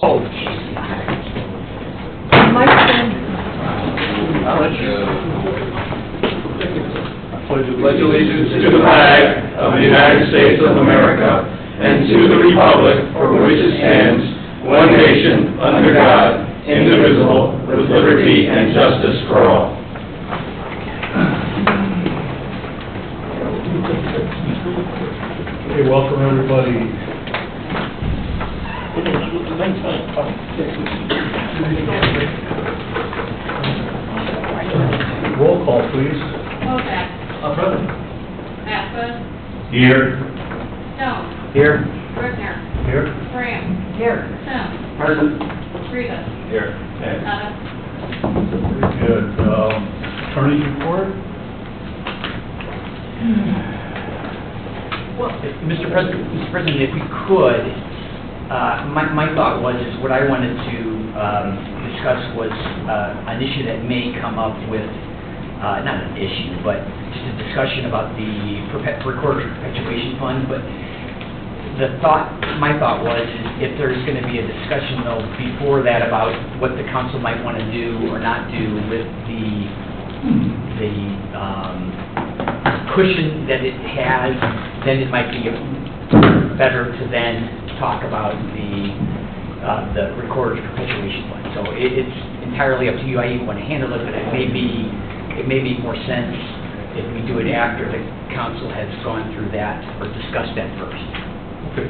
Oh, My friend. Pledge allegiance to the flag of the United States of America and to the republic for which it stands, one nation, under God, indivisible, with liberty and justice for all. Okay, welcome everybody. Roll call, please. Bozak. Present. Atwood. Here. Stone. here. Brickner. Here. Graham. Here. Sims. Present. Rivas. Here. Pettit. Very good. Attorney's report? Well, Mr. President, if we could, my thought was, is what I wanted to discuss was an issue that may come up with, not an issue, but just a discussion about the Recorder's Perpetuation Fund. But my thought was, is if there's going to be a discussion though before that about what the council might want to do or not do with the cushion that it has, then it might be better to then talk about the Recorder's Perpetuation Fund. So it's entirely up to you how you want to handle it, but it may make more sense if we do it after the council has gone through that or discussed that first. Okay.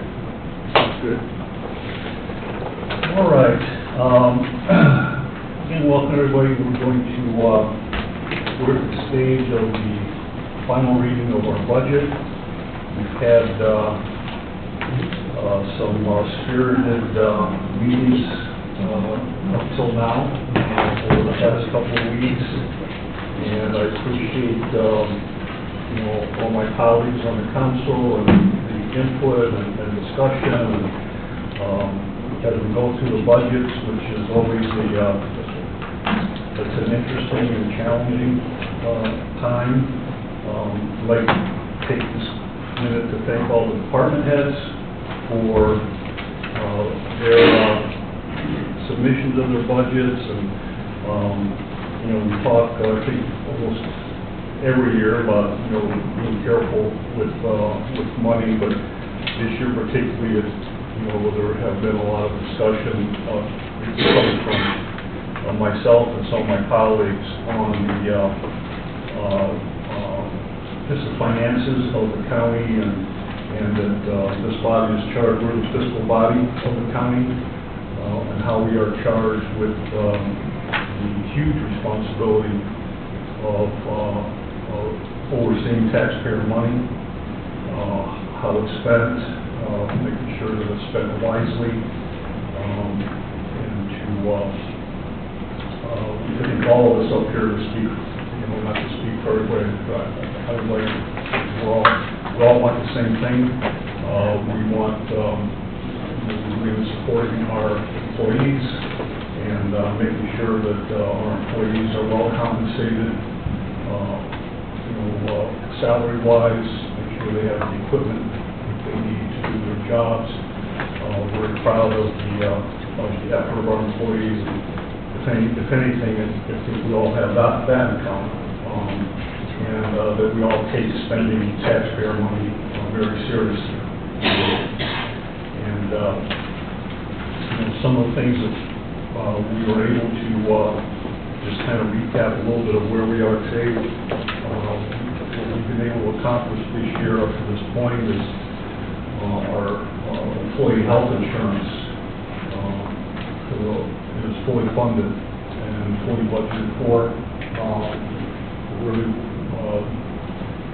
Sounds good. All right. Again, welcome everybody. We're going to, we're at the stage of the final reading of our budget. We've had some spirited meetings up till now over the past couple of weeks, and I appreciate all my colleagues on the council and the input and discussion. And as we go through the budgets, which is always it's an interesting and challenging time. I'd like to take this minute to thank all the department heads for their submissions of their budgets, and we talk I think almost every year about being careful with money, but this year particularly, there have been a lot of discussion coming from myself and some of my colleagues on the just the finances of the county, and that this body is charged, we're the fiscal body of the county, and how we are charged with the huge responsibility of overseeing taxpayer money, how it's spent, making sure that it's spent wisely, and to I think all of us up here to speak, not to speak for everybody, but I would like, we all want the same thing. We want really supporting our employees and making sure that our employees are well compensated, salary-wise, make sure they have the equipment that they need to do their jobs. We're very proud of the effort of our employees. If anything, I think we all have that in common, and that we all take spending taxpayer money very seriously. And some of the things that we were able to just kind of recap a little bit of where we are today. What we've been able to accomplish this year up to this point is our employee health insurance is fully funded and fully budgeted for.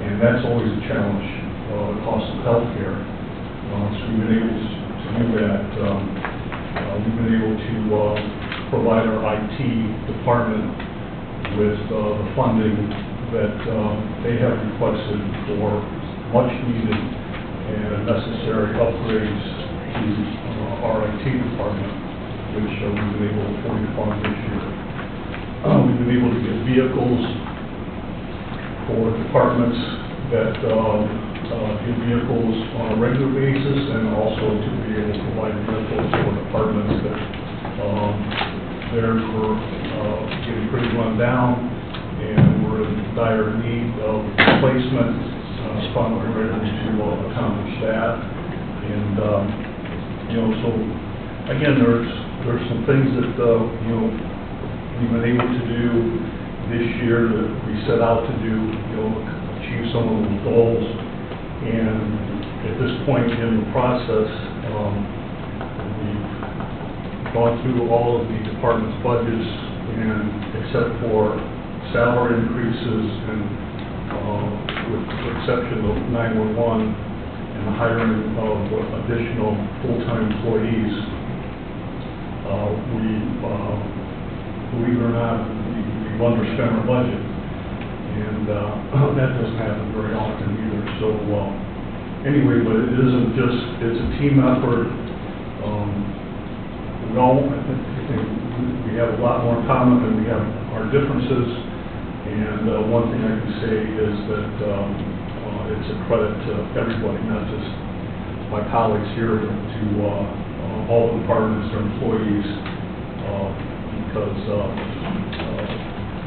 And that's always a challenge, the cost of health care. So we've been able to do that. We've been able to provide our IT department with the funding that they have requested for much needed and necessary upgrades to our IT department, which we've been able to fully fund this year. We've been able to get vehicles for departments that get vehicles on a regular basis, and also to be able to provide vehicles for departments that theirs were getting pretty run down, and we're in dire need of replacement. Fund ready to accomplish that. And, so, again, there's some things that, we've been able to do this year that we set out to do, achieve some of those goals. And at this point in the process, we've gone through all of the department's budgets, and except for salary increases and with the exception of 911 and the hiring of additional full-time employees, believe it or not, we've underspent our budget, and that doesn't happen very often either. So anyway, but it isn't just, it's a team effort. I think we have a lot more in common than we have our differences. And one thing I can say is that it's a credit to everybody, not just my colleagues here, but to all the departments, their employees, because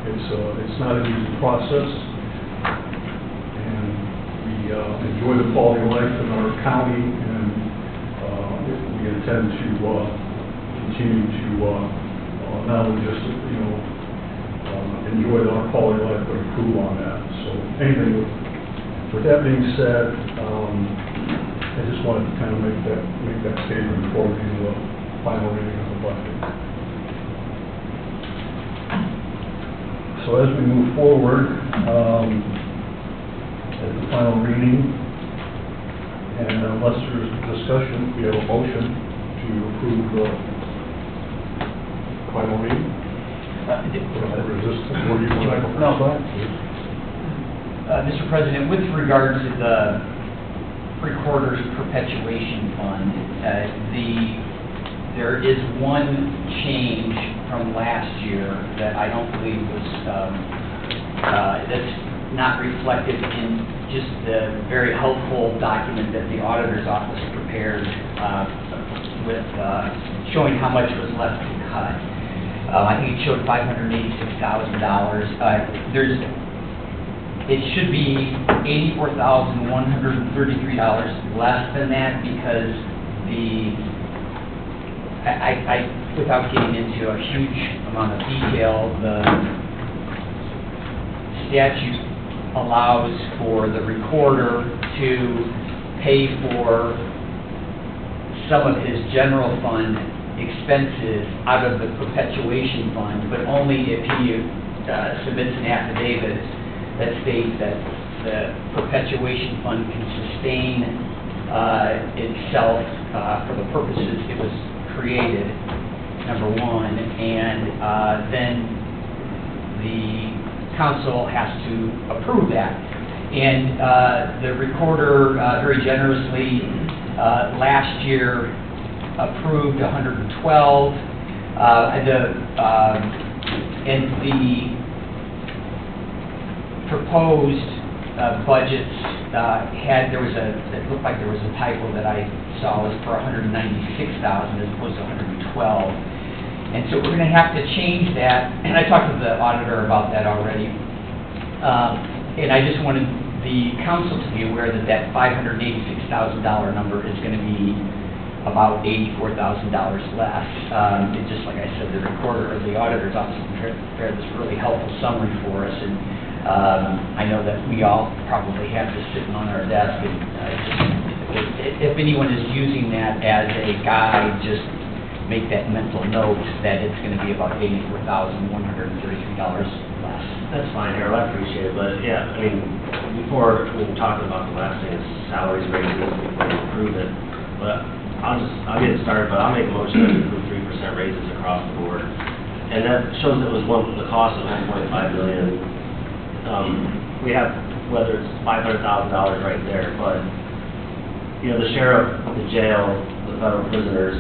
it's not an easy process, and we enjoy the quality of life in our county, and we intend to continue to not only just enjoy our quality of life, but improve on that. So anyway, with that being said, I just wanted to kind of make that statement before we do the final reading of the budget. So as we move forward, at the final reading, and unless there's discussion, we have a motion to approve the final reading. No, go ahead. Mr. President, with regard to the Recorder's Perpetuation Fund, there is one change from last year that I don't believe was, that's not reflected in just the very helpful document that the auditor's office prepared with showing how much was left to cut. I think it showed $586,000. It should be $84,133 less than that because without getting into a huge amount of detail, the statute allows for the recorder to pay for some of his general fund expenses out of the perpetuation fund, but only if he submits an affidavit that states that the perpetuation fund can sustain itself for the purposes it was created, number one, and then the council has to approve that. And the recorder very generously last year approved 112, and the proposed budgets it looked like there was a typo that I saw was for 196,000 as opposed to 112. And so we're going to have to change that, and I talked to the auditor about that already, and I just wanted the council to be aware that that $586,000 number is going to be about $84,000 less. And just like I said, the recorder or the auditor's office prepared this really helpful summary for us, and I know that we all probably have this sitting on our desk, and if anyone is using that as a guide, just make that mental note that it's going to be about $84,133 less. That's fine, Harold, I appreciate it, but yeah, I mean, before we were talking about the last thing is salaries, raises, before we approve it, but I'll get it started, but I'll make a motion to approve 3% raises across the board. And that shows it was the cost of $1.5 million. We have, whether it's $500,000 right there, but, the sheriff, the jail, the federal prisoners,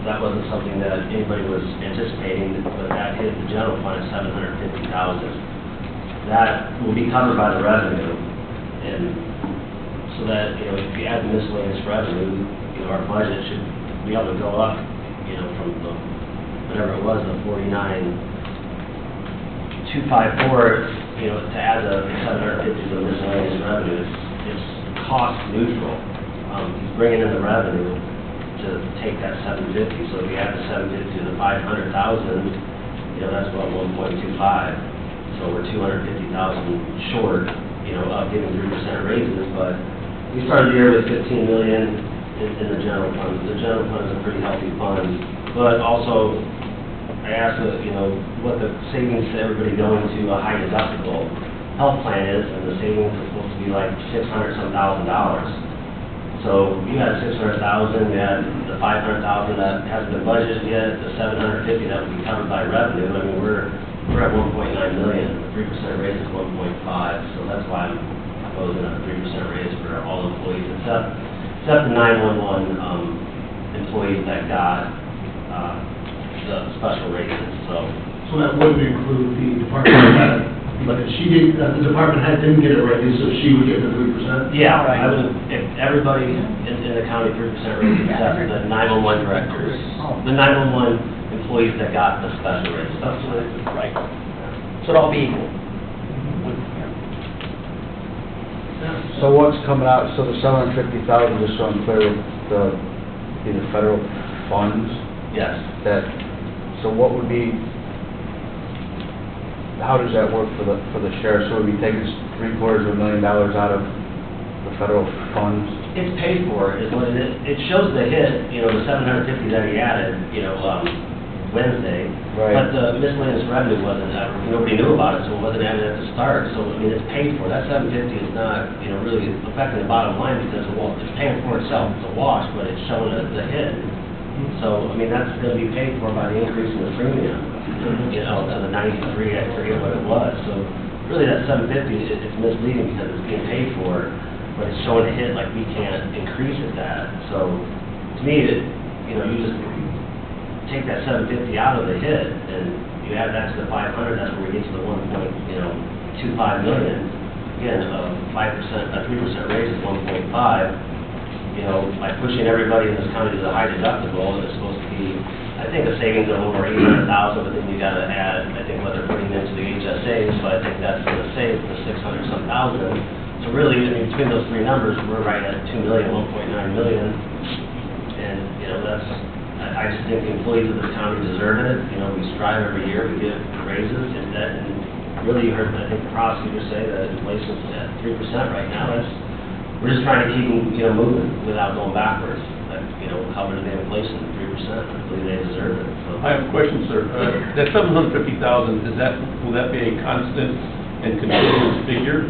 that wasn't something that anybody was anticipating, but that hit the general fund at $750,000. That will be covered by the revenue, and so that, if you add the miscellaneous revenue, our budget should be able to go up, from the whatever it was, the 49,254, you know, to add the 750 to the miscellaneous revenue, it's cost neutral. He's bringing in the revenue to take that 750, so if you add the 750 to the 500,000, you know, that's about 1.25. So we're 250,000 short, you know, of giving 3% raises, but we started the year with 15 million in the general fund. The general fund is a pretty healthy fund, but also I asked, you know, what the savings to everybody going to a high deductible health plan is, and the savings is supposed to be like $600-some thousand. So you had 600,000, you had the 500,000 that hasn't been budgeted yet, the 750 that would be covered by revenue. I mean, we're at 1.9 million, 3% raise is 1.5, so that's why I'm proposing a 3% raise for all employees, except the 911 employees that got the special raises, so. So that wouldn't include the department head, because the department head didn't get a raise, so she would get the 3%? Yeah, Right. I would, if everybody in the county 3% raise, except the 911 directors, the 911 employees that got the special raise. Right. So it'll all be equal. So what's coming out, so the 750,000, just so I'm clear, be the federal funds Yes. that, so what would be, how does that work for the sheriff? So we'd be taking $750,000 out of the federal funds? It's paid for, is what it is. It shows the hit, you know, the 750 that he added, you know, Wednesday. Right. But the miscellaneous revenue wasn't, nobody knew about it, so it wasn't added at the start. So, I mean, it's paid for. That 750 is not, you know, really affecting the bottom line because it's paying for itself. It's a wash, but it's showing the hit. So, I mean, that's going to be paid for by the increase in the premium, you know, to the 93, I forget what it was. So, really, that 750, it's misleading because it's being paid for, but it's showing a hit like we can't increase it that. So, to me, you know, you just take that 750 out of the hit, and you add that to the 500, that's where we get to the 1.25 million. Again, a 3% raise is 1.5. You know, by pushing everybody in this county to the high deductible, it's supposed to be, I think, a savings of over 800,000, but then you got to add, I think, what they're putting into the HSAs, so I think that's going to save the 600-some thousand. So really, I mean, between those three numbers, we're right at 2 million, 1.9 million, and, you know, that's, I just think the employees of this county deserve it. You know, we strive every year, we give raises, and really, you heard, I think, the prosecutor say that inflation's at 3% right now. We're just trying to keep them, you know, moving without going backwards. Like, you know, covering the inflation at 3%. I believe they deserve it. So. I have a question, sir. That 750,000, will that be a constant and continuous figure?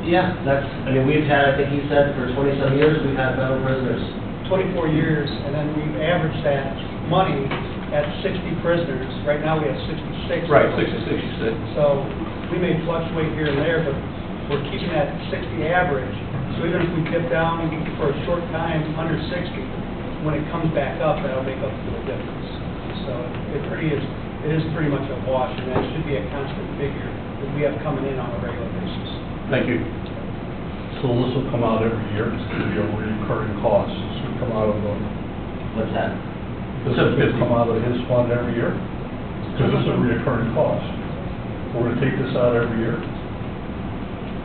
Yeah, I mean, we've had, I think he said, for 20-some years, we've had federal prisoners. 24 years, and then we've averaged that money at 60 prisoners. Right now, we have 66. Right, 66. So we may fluctuate here and there, but we're keeping that 60 average. So even if we dip down for a short time under 60, when it comes back up, that'll make up for the difference. So it is pretty much a wash, and that should be a constant figure that we have coming in on a regular basis. Thank you. So this will come out every year, it's going to be a recurring cost. This will come out of What's that? this will come out of his fund every year? Because this is a recurring cost. We're going to take this out every year?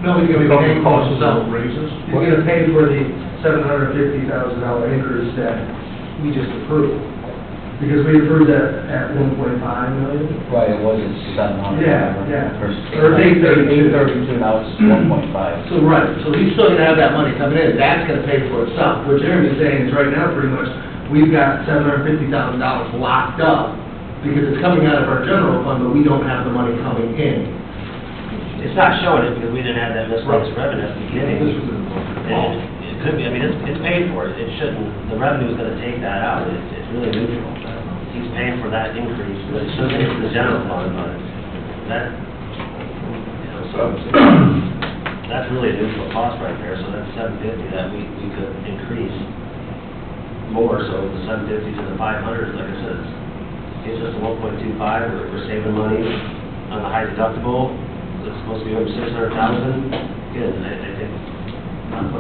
No, he's going to be paying for Costs himself. of raises? He's going to pay for the $750,000 increase that we just approved. Because we approved that at 1.5 million. Right, it was at 700. Yeah. First- Or 832. 832, now it's 1.5. So, right, so he's still gonna have that money coming in, that's gonna pay for itself. What Jeremy's saying is right now, pretty much, we've got $750,000 locked up because it's coming out of our general fund, but we don't have the money coming in. It's not showing it because we didn't have that miscellaneous revenue at the beginning. This was in the And it could be, I mean, it's paid for. It shouldn't, the revenue is gonna take that out. It's really neutral. He's paying for that increase, but it shouldn't hit the general fund, but that, you know, so that's really a neutral cost right there. So that's 750 that we could increase more. So the 750 to the 500, like I said, it's just a 1.25. We're saving money on the high deductible. It's supposed to be over 600,000. Again, I think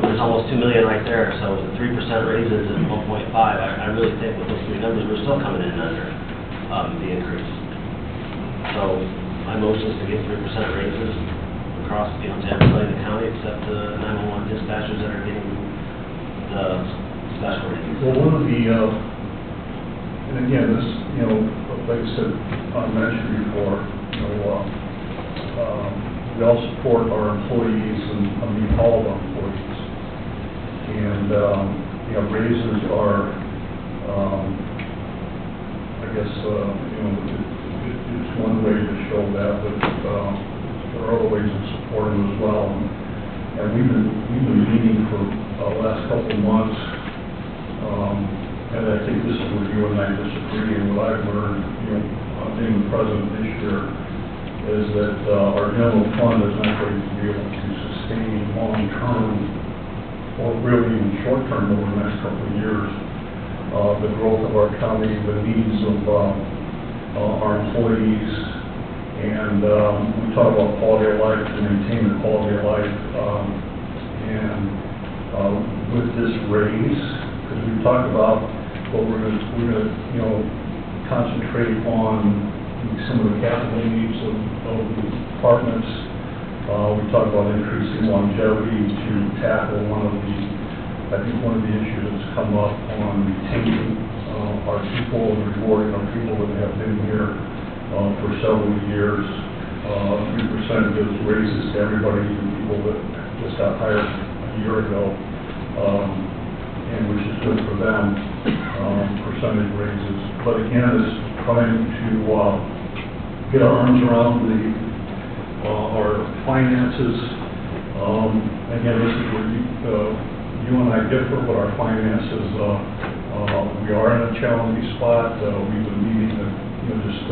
there's almost 2 million right there. So the 3% raises at 1.5. I really think with those three numbers, we're still coming in under. the increase. So my motion is to give 3% raises across, to everybody in the county except the 911 dispatchers that are getting the special raises. Well, one of the, and again, this, like I said, I mentioned before, we all support our employees and all of our employees. And, raises are, I guess, it's one way to show that, but there are other ways of supporting as well. And we've been meeting for the last couple of months, and I think this is where you and I disagree, and what I've learned, being the president this year, is that our general fund is not going to be able to sustain long-term, or really even short-term over the next couple of years, the growth of our county, the needs of our employees, and we talk about quality of life, to maintain the quality of life, and with this raise, because we talked about what we're going to concentrate on some of the capital needs of the departments. We talked about increasing longevity to tackle one of the issues that's come up on retaining our people, rewarding our people that have been here for several years. 3% gives raises to everybody, even people that just got hired a year ago, and which is good for them, percentage raises. But again, it's trying to get our arms around our finances. Again, this is where you and I differ, but our finances, we are in a challenging spot. We've been meeting, just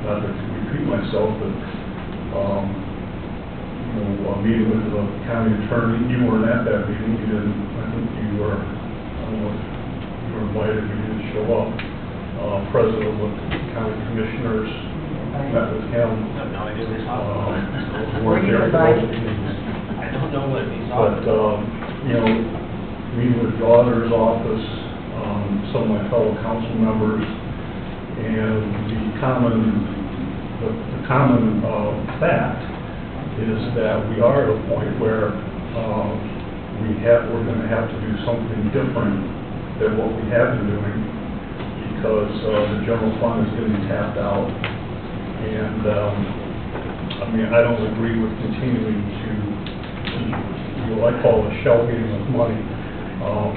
not to repeat myself, but meeting with the county attorney. You weren't at that meeting. You didn't. I think you were. I don't know if you were invited. You didn't show up. President of the county commissioners met with him. No idea what he's talking Weren't there for both meetings. I don't know what he's But, meeting with the auditor's office, some of my fellow council members, and the common fact is that we are at a point where we're going to have to do something different than what we have been doing, because the general fund is getting tapped out. And, I don't agree with continuing to, what I call the shell game of money,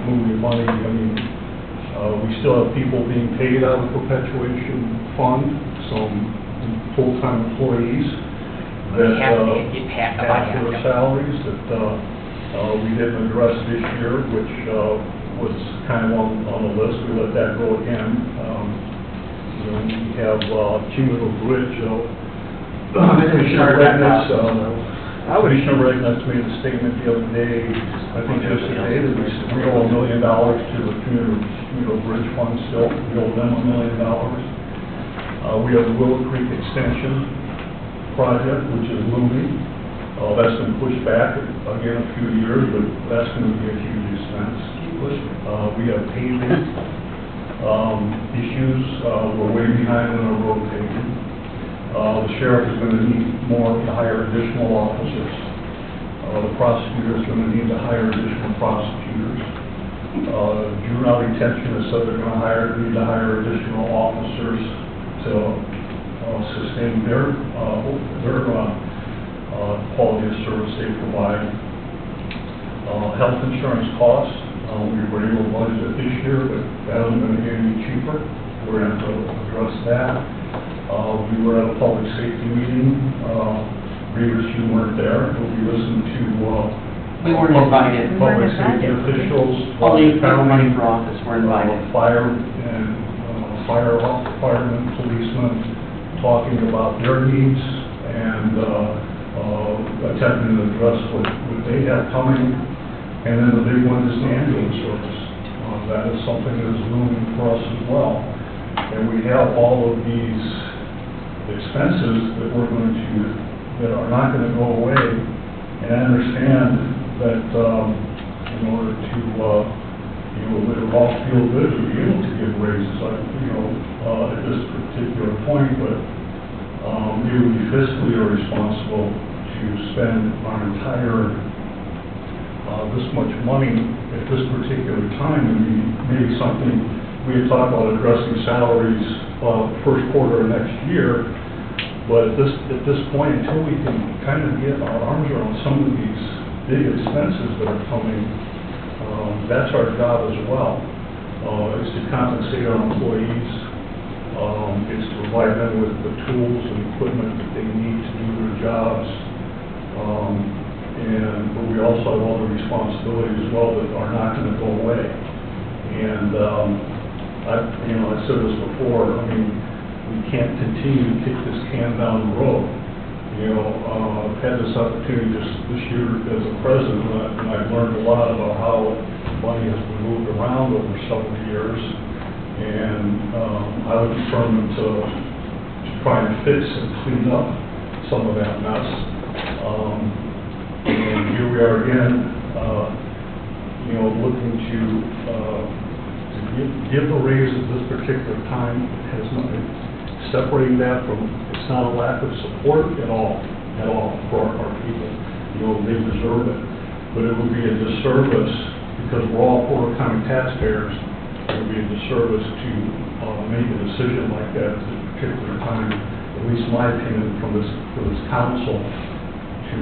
moving money. We still have people being paid out of the perpetuation fund, some full-time employees that Half their salaries that we didn't address this year, which was kind of on the list. We let that go again. We have Cumulative Bridge. Commissioner Regness made a statement the other day, I think yesterday, that we owe $1 million to the Cumulative Bridge Fund still. We owe them $1 million. We have the Willow Creek Extension project, which is moving. That's been pushed back again a few years, but that's going to be a huge expense. We have paving issues. We're way behind on our road paving. The sheriff is going to need more to hire additional officers. The prosecutor is going to need to hire additional prosecutors. Juvenile detention has said they're going to need to hire additional officers to sustain their quality of service they provide. Health insurance costs, we were able to budget it this year, but that isn't going to get any cheaper. We're going to have to address that. We were at a public safety meeting. Reavers, you weren't there, but we listened to We weren't invited. public safety officials. Only people running for office were invited. Fire and firemen, policemen, talking about their needs and attempting to address what they have coming. And then the big one is the ambulance service. That is something that is looming for us as well. And we have all of these expenses that that are not going to go away. And I understand that in order to it would all feel good to be able to give raises, at this particular point, but it would be fiscally irresponsible to spend our entire, this much money at this particular time. I mean, maybe something, we had talked about addressing salaries, first quarter of next year, but at this point, until we can kind of get our arms around some of these big expenses that are coming, that's our job as well, is to compensate our employees, is to provide them with the tools and equipment that they need to do their jobs, but we also have all the responsibilities as well that are not going to go away. And I've said this before, I mean, we can't continue to kick this can down the road. I've had this opportunity this year as a president, and I've learned a lot about how money has been moved around over several years. And I was determined to try and fix and clean up some of that mess. And here we are again, looking to give the raises this particular time. It has nothing, separating that from, it's not a lack of support at all for our people. They deserve it. But it would be a disservice, because we're all Porter County taxpayers, it would be a disservice to make a decision like that at this particular time, at least in my opinion, for this council to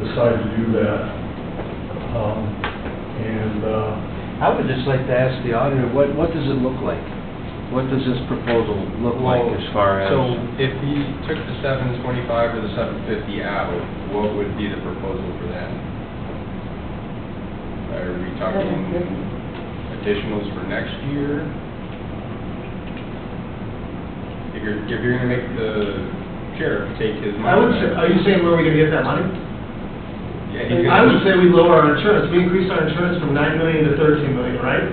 decide to do that. I would just like to ask the auditor, what does it look like? What does this proposal look like as far as? So if he took the 725 or the 750 out, what would be the proposal for that? Are we talking additionals for next year? If you're gonna make the sheriff take his money. I would say, are you saying where are we gonna get that money? Yeah, I would say we lower our insurance. We increase our insurance from 9 million to 13 million, right?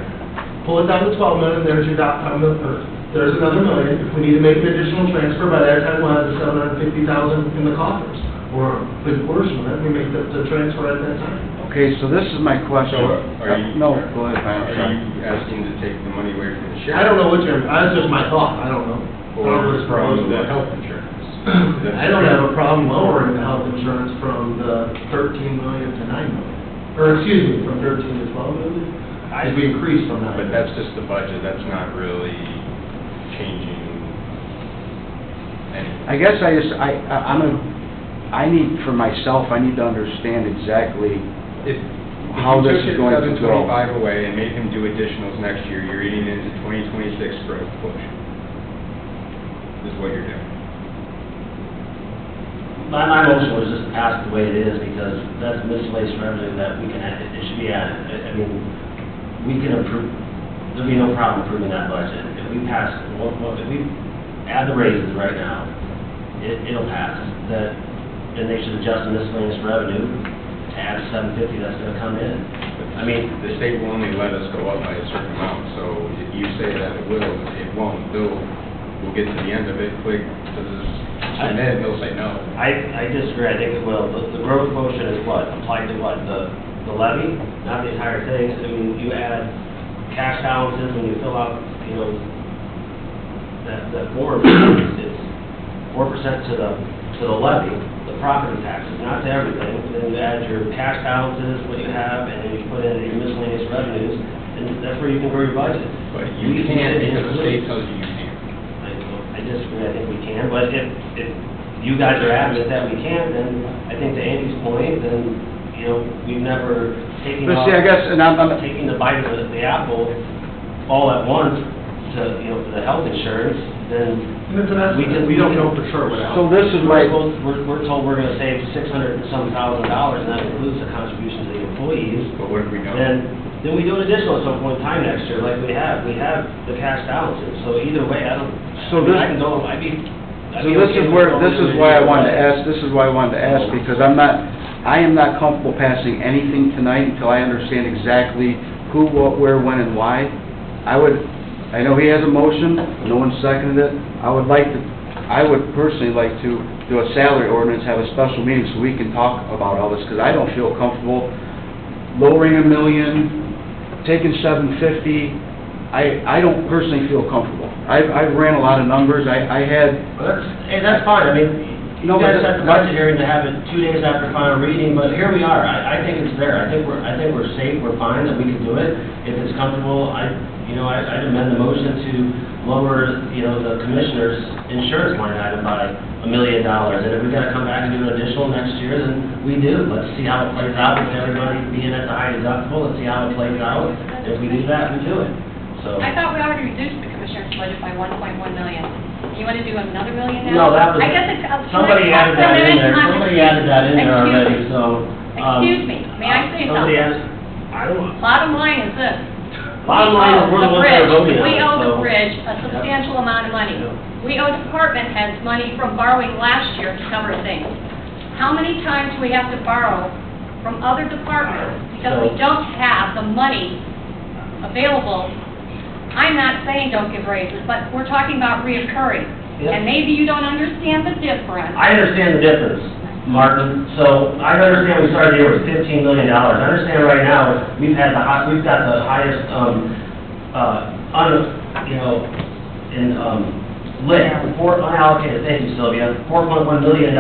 Pull it down to 12 million, there's your there's another million. If we need to make an additional transfer, by that time we'll have the 750,000 in the coffers, or a big portion of it, we make the transfer at that time. Okay, so this is my question. So are you? No, go ahead, Brian, I'm Are sorry. you asking to take the money away from the sheriff? I don't know what that's just my thought, I don't know. Or from the health insurance? I don't have a problem lowering the health insurance from the 13 million to 9 million. Or excuse me, from 13 to 12 million? As we increase from that. But that's just the budget, that's not really changing anything. I guess I need, for myself, I need to understand exactly If how this is going to you took go. 725 away and made him do additionals next year, you're eating into 2026 growth push. Is what you're doing. My motion was just passed the way it is, because that's misplaced revenue that we can add, it should be added. I mean, we can approve, there'll be no problem approving that budget. If we pass, if we add the raises right now, it'll pass. Then they should adjust the miscellaneous revenue to add the 750 that's gonna come in. I mean, The state will only let us go up by a certain amount, so if you say that it will, it won't. We'll get to the end of it, click, does this submit, and they'll say no. I disagree, I think it will. The growth quotient is what, applied to what, the levy, not the entire thing. I mean, you add cash balances when you fill out, that form, it's 4% to the levy, the property taxes, not to everything. Then you add your cash balances, what you have, and then you put in your miscellaneous revenues, and that's where you can grow your budget. But you can't, because the state tells you you can't. I disagree, I think we can, but if you guys are adamant that we can, then I think to Andy's point, then, we've never taken But see, I guess, and I'm taking the bite of the apple all at once to, for the health insurance, then And it's an estimate, we don't know for sure what so else. this is my, we're told we're gonna save $600 and some thousand, and that includes the contribution to the employees. But what if we don't? Then we do an additional at some point in time next year, like we have the cash balances, so either way, I can go, so this is where, this is why I wanted to ask, because I am not comfortable passing anything tonight until I understand exactly who, what, where, when, and why. I know he has a motion, no one seconded it. I would personally like to do a salary ordinance, have a special meeting so we can talk about all this, because I don't feel comfortable lowering $1 million, taking 750, I don't personally feel comfortable. I've ran a lot of numbers, I had, Well, that's fine, I mean, you No, but guys set the budget hearing to have it 2 days after final reading, but here we are, I think it's there, I think we're safe, we're fine, that we can do it. If it's comfortable, I'd amend the motion to lower, the commissioner's insurance line item by $1 million, and if we gotta come back and do an additional next year, then we do. Let's see how it plays out with everybody being at the high deductible, let's see how it plays out. If we do that, we do it, so. I thought we already reduced the commissioner's budget by 1.1 million. You want to do another million now? No, that was, I guess it's. somebody added that in there, somebody added that in there already, so. Excuse me, may I say Somebody something? added, I don't know. Bottom line is this. Bottom line is we're the ones that are voting on it, We owe the so. bridge a substantial amount of money. We owe department heads money from borrowing last year to cover things. How many times do we have to borrow from other departments because we don't have the money available? I'm not saying don't give raises, but we're talking about reoccurring. Yep. And maybe you don't understand the difference. I understand the difference, Martin, so I understand we started the year with $15 million. I understand right now, we've got the highest, unallocated, thank you, Sylvia, $4.1 million.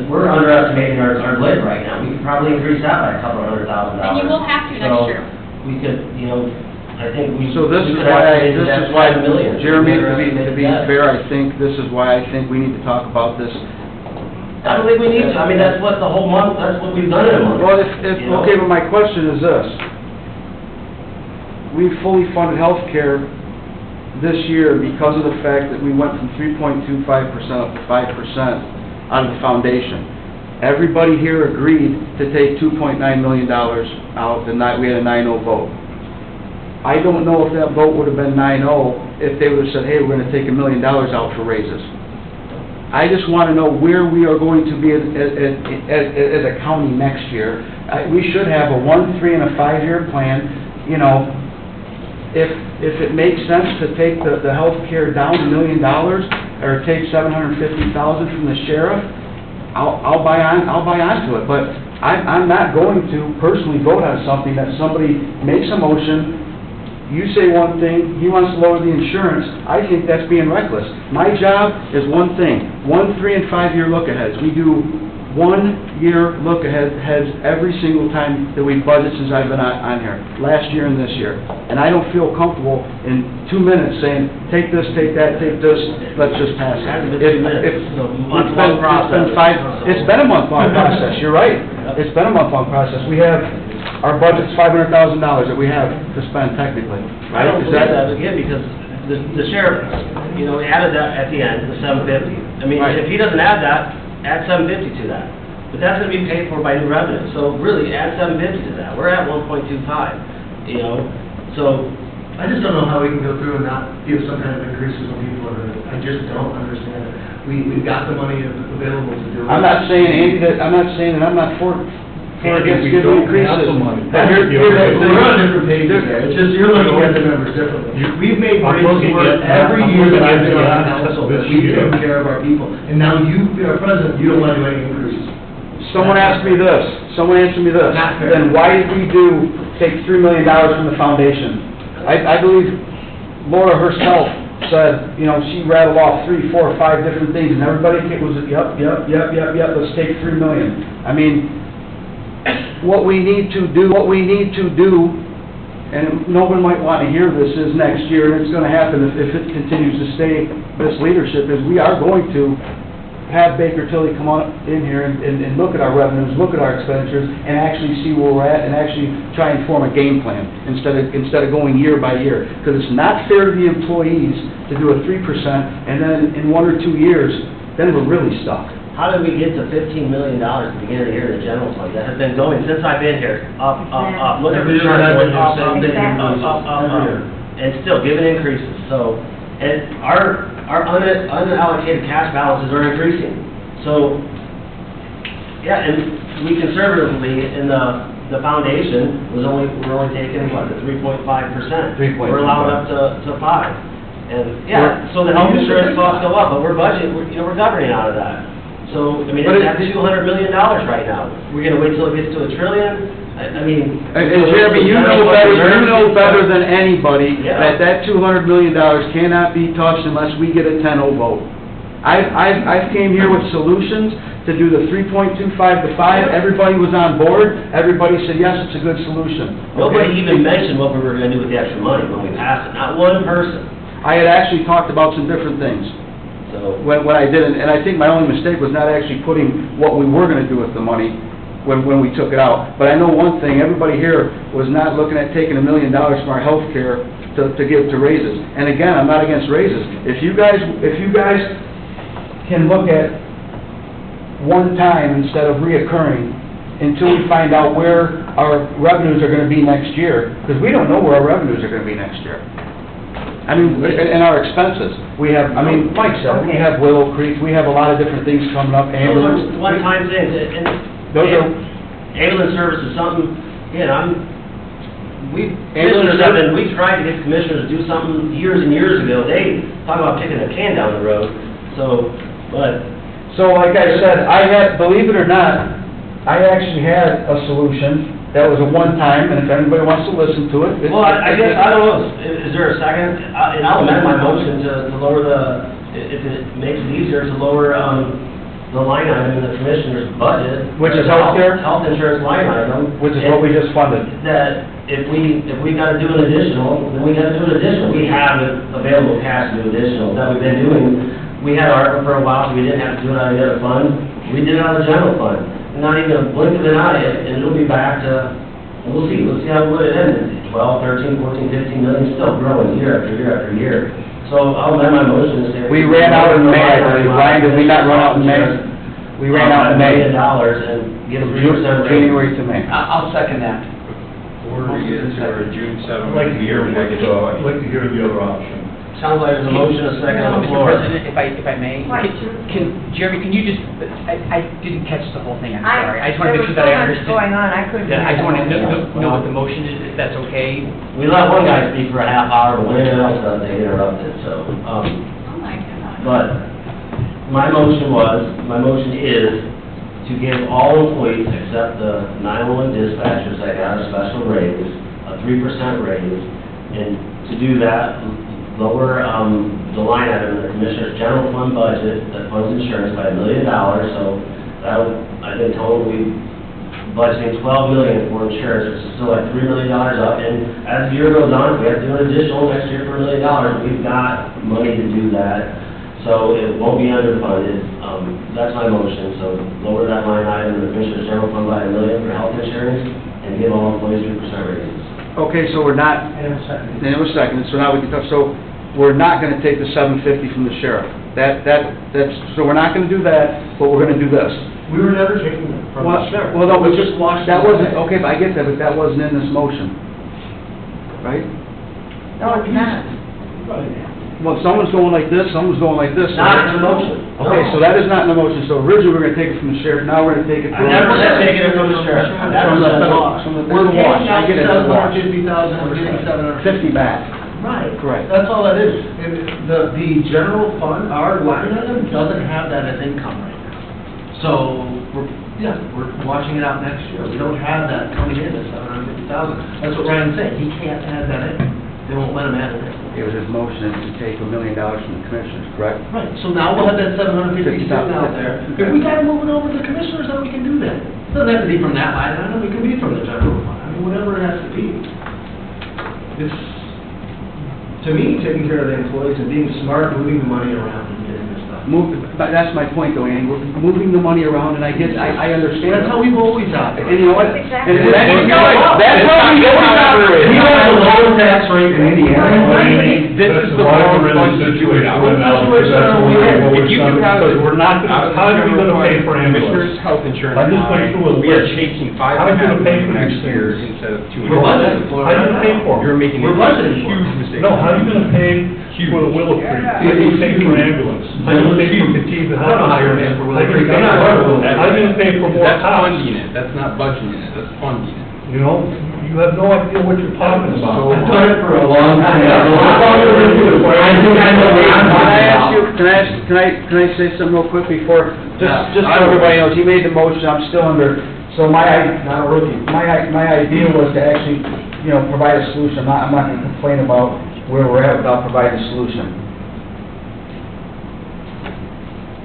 We're underestimating our lid right now. We could probably increase that by a couple of $100,000. And you will have to next year. We could, I think we. so this we is could why, estimate that $5 million. Jeremy, to be Yeah. fair, I think this is why I think we need to talk about this. I don't think we need to, that's what the whole month, that's what we've done in a month. Well, You know? okay, but my question is this. We fully funded healthcare this year because of the fact that we went from 3.25% up to 5% out of the foundation. Everybody here agreed to take $2.9 million out, we had a 9-0 vote. I don't know if that vote would have been 9-0 if they would have said, hey, we're going to take $1 million out for raises. I just want to know where we are going to be as a county next year. We should have a 1, 3, and a 5-year plan. If it makes sense to take the health care down $1 million or take $750,000 from the sheriff, I'll buy onto it. But I'm not going to personally vote on something that somebody makes a motion. You say one thing, he wants to lower the insurance, I think that's being reckless. My job is one thing, 1, 3, and 5-year look-aheads. We do 1-year look-aheads every single time that we budget since I've been on here, last year and this year. And I don't feel comfortable in 2 minutes saying, take this, take that, take this, let's just pass it. It hasn't been 2 minutes. It's a month-long process. It's been a month-long process, you're right. It's been a month-long process. We have, our budget's $500,000 that we have to spend technically. I don't believe that again, because the sheriff, he added that at the end, the $750. Right. If he doesn't add that, add $750 to that. But that's gonna be paid for by new revenue, so really, add $750 to that. We're at 1.25, so. I just don't know how we can go through and not give some kind of increases when people are, I just don't understand it. We've got the money available to do it. I'm not saying, Andy, that I'm not for against giving increases. But We're on different pages there, it's just you're looking at the numbers differently. We've made raises work every year that I've been on council, that we've taken care of our people. And now you, President, you don't want to do any increases. Someone asked me this, someone answered me this, Not fair. then why did we take $3 million from the foundation? I believe Laura herself said, she rattled off 3, 4, 5 different things, and everybody was, yep, let's take $3 million. What we need to do, and no one might want to hear this, is next year, and it's going to happen if it continues to stay, this leadership, is we are going to have Baker Tilly come on in here and look at our revenues, look at our expenditures, and actually see where we're at, and actually try and form a game plan, instead of going year by year. Because it's not fair to the employees to do a 3%, and then in 1 or 2 years, then we're really stuck. How did we get to $15 million at the beginning of the year in the general fund? That has been going since I've been here, up. Look at the chart, up. And still giving increases, so, and our unallocated cash balances are increasing. So, yeah, and we conservatively, in the foundation, we're only taking, what, the 3.5%. 3.25. We're allowed up to 5. And, yeah, so the health insurance costs go up, but we're governing out of that. So, that's $200 million right now. We're gonna wait till it gets to $1 trillion, I mean. And Jeremy, you know better than anybody Yeah. that $200 million cannot be touched unless we get a 10-0 vote. I came here with solutions to do the 3.25 to 5, everybody was on board, everybody said, yes, it's a good solution. Nobody Okay? even mentioned what we were gonna do with the extra money when we passed it, not one person, I had actually talked about some different things so. when I did it, and I think my only mistake was not actually putting what we were gonna do with the money when we took it out. But I know one thing, everybody here was not looking at taking $1 million from our health care to give to raises. And again, I'm not against raises. If you guys can look at one time instead of reoccurring until we find out where our revenues are gonna be next year, because we don't know where our revenues are gonna be next year. I mean, and our expenses, we have, I mean, Mike said, we have Willow Creek, we have a lot of different things coming up, Those ambulance. are one-time things, and Those are- ambulance service is something, you know, Ambulance we tried to get commissioners to do something years and years ago, they talk about kicking a can down the road, so, but. So like I said, believe it or not, I actually had a solution that was a one-time, and if anybody wants to listen to it. Well, I guess, I don't know, is there a second, and I'll amend my motion to lower if it makes it easier, to lower, the line item in the commissioner's budget. Which is healthcare? Health insurance line item. Which is what we just funded. That if we gotta do an additional, then we gotta do an additional. We have available cash to do additional, that we've been doing. We had ARPA for a while, so we didn't have to do it out of the other fund. We did it out of the general fund. Not even a blink of an eye, and it'll be back to, we'll see how what it ends. 12, 13, 14, 15 million, still growing year after year after year. So I'll amend my motion to say. We ran out in May, I believe. Ryan, did we not run out in May? We ran out in May. $1 million and get a 3% raise. January to May. I'll second that. Or is our June 7th. I'd like to hear the other option. Sounds like there's a motion, a second on the Mr. floor. President, if I may, Jeremy, can you just, I didn't catch the whole thing, I'm sorry. I just want to make sure that I understood. There was so much going on, I couldn't. Yeah, I just want to hear know what the motion is, if that's okay. We let one guy speak for a half hour, but when anyone else does, they interrupted, so, Oh, my God. but my motion is to give all employees except the 911 dispatchers that got a special raise, a 3% raise, and to do that, lower the line item in the commissioner's general fund budget that funds insurance by $1 million, so that would, I think total we budgeting $12 million for insurance, which is still like $3 million up, and as the year goes on, if we have to do an additional next year for $1 million, we've got money to do that, so it won't be underfunded. That's my motion, so lower that line item in the commissioner's general fund by $1 million for health insurance, and give all employees 3% raises. Okay, so we're not, and it was seconded, so now we can talk, so we're not gonna take the $750 from the sheriff. That's, so we're not gonna do that, but we're gonna do this. We were never taking it from the sheriff. Well, no, We but just watched. that wasn't, okay, but I get that, but that wasn't in this motion, right? No, it's not. Well, someone's going like this, someone's going like this. Not in the motion. Okay, so that is not in the motion, so originally we're gonna take it from the sheriff, now we're gonna take it I from. never said taking it from the sheriff. I never said that. We're wash, I get it, it's a wash. $750,000, we're getting $750,000. 50 back, Right. correct. That's all that is. And the general fund, our line item doesn't have that as income right now. So, we're watching it out next year. We don't have that coming in at $750,000. That's what Ryan's saying. He can't add that in. They won't let him add it in. It was his motion to take $1 million from the commissioners, correct? Right, so now we'll have that $750 sitting out there. If we gotta move it over to the commissioners, then we can do that. Doesn't have to be from that line item, it can be from the general fund. I mean, whatever it has to be. It's, to me, taking care of the employees and being smart, moving the money around and getting this stuff. But that's my point though, Andy, we're moving the money around, and I understand. That's how we've always operated. And you know what? That's exactly And that's how we always operate. We have the lowest tax rate in Indiana. This is the why wrong we're in fund the to do it. situation we're in now, because that's what If you we're could have. because we're not gonna, how are we gonna pay for Commissioner's ambulance? health insurance I just went through a we are list. chasing How are we gonna pay 5.5 for million next these year things? instead of 2 We're budgeting for it. How do you pay for You're it? making a We're budgeting for it. huge mistake. No, how are you gonna pay for the Willow Creek? How do you pay for ambulance? How do you pay for fatigue and I don't know how you're paying for Willow Creek. How do you pay for more That's cops? funding it, that's not budgeting it, that's funding it. You know, you have no idea what you're talking about. I've done it for a long time. Can I say something real quick before, just so everybody knows, he made the motion, I'm still under So Not a rookie. my idea was to actually, provide a solution. I'm not gonna complain about where we're at without providing a solution.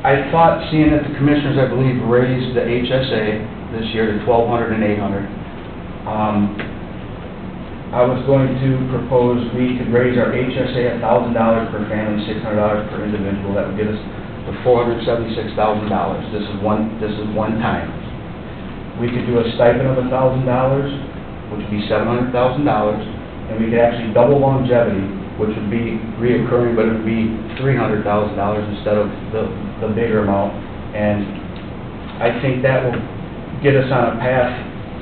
I thought, seeing that the commissioners, I believe, raised the HSA this year to $1,200 and $800, I was going to propose we could raise our HSA $1,000 per family, $600 per individual. That would get us to $476,000. This is one time. We could do a stipend of $1,000, which would be $700,000, and we could actually double longevity, which would be reoccurring, but it would be $300,000 instead of the bigger amount. And I think that will get us on a path.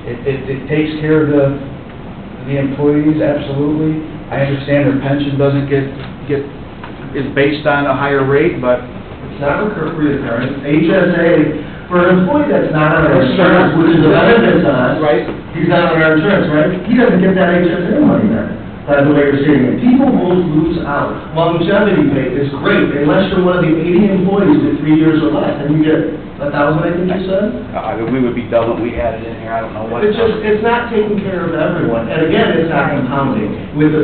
It takes care of the employees, absolutely. I understand their pension doesn't is based on a higher rate, but It's not recurring. HSA, for an employee that's not on our insurance, which is a benefit to us, Right. he's not on our insurance, right? He doesn't get that HSA money then, by the way you're saying it. People will lose out. Longevity pay is great, unless you're one of the 80 employees with 3 years or less, and you get 1,000, I think you said? we would be double, we had it in here, I don't know what. It's not taking care of everyone, and again, it's not compounding. With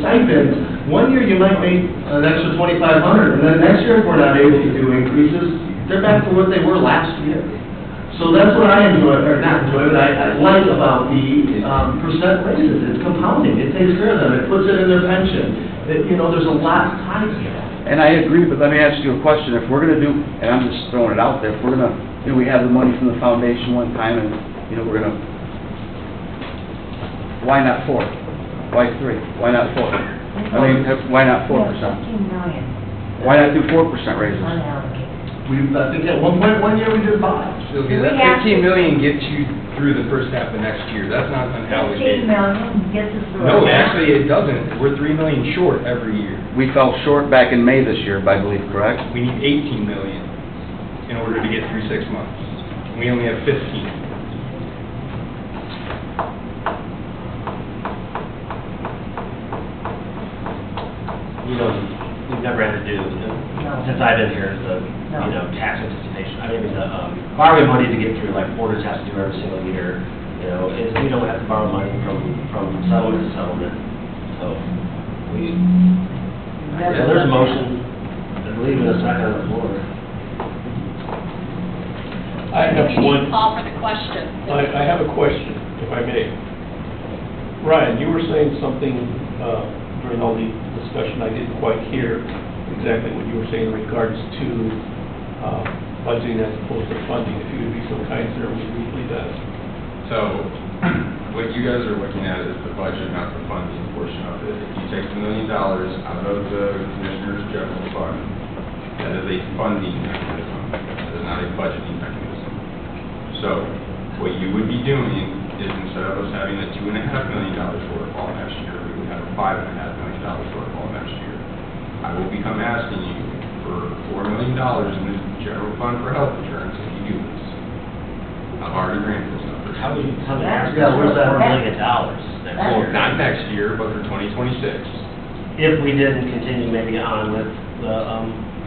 stipends, 1 year you might make an extra $2,500, and then next year, if we're not able to do increases, they're back to what they were last year. So that's what I enjoy, or not enjoy, but I like about the percent raises. It's compounding, it takes care of them, it puts it in their pension. There's a lot tied to that. And I agree, but let me ask you a question. If we're gonna do, and I'm just throwing it out there, if we're gonna, we have the money from the foundation one time, and, we're gonna, why not 4? Why 3? Why not 4? I mean, why not 4%? 15 million Why not do 4% raises? unallocated. I think at one point, 1 year, we did 5. Sylvia, Do we that have 15 to- million gets you through the first half of next year. That's not 15 unallocated. million gets us through. No, it. actually, it doesn't. We're 3 million short every year. We fell short back in May this year, I believe, correct? We need 18 million in order to get through 6 months. We only have 15. We've never had to do, since I've been here, tax anticipation. Borrowing money to get through, like Borders has to do every single year, is we don't have to borrow money from settlement to settlement. So there's a motion, I believe in a second on the floor. We need Paul for the question. I have a question, if I may. Ryan, you were saying something during all the discussion I didn't quite hear exactly what you were saying in regards to budgeting as opposed to funding. If you would be so kind, sir, would you repeat that? So, what you guys are looking at is the budget, not the funding portion of it. If you take $1 million out of the Commissioner's General Fund, that is a funding mechanism. That is not a budgeting mechanism. So, what you would be doing is instead of us having a $2.5 million shortfall next year, we would have a $5.5 million shortfall next year. I will become asking you for $4 million in the general fund for health insurance if you do this. I've already granted this number. How would you ask, where's that $1 million next year? Not next year, but for 2026. If we didn't continue maybe on with the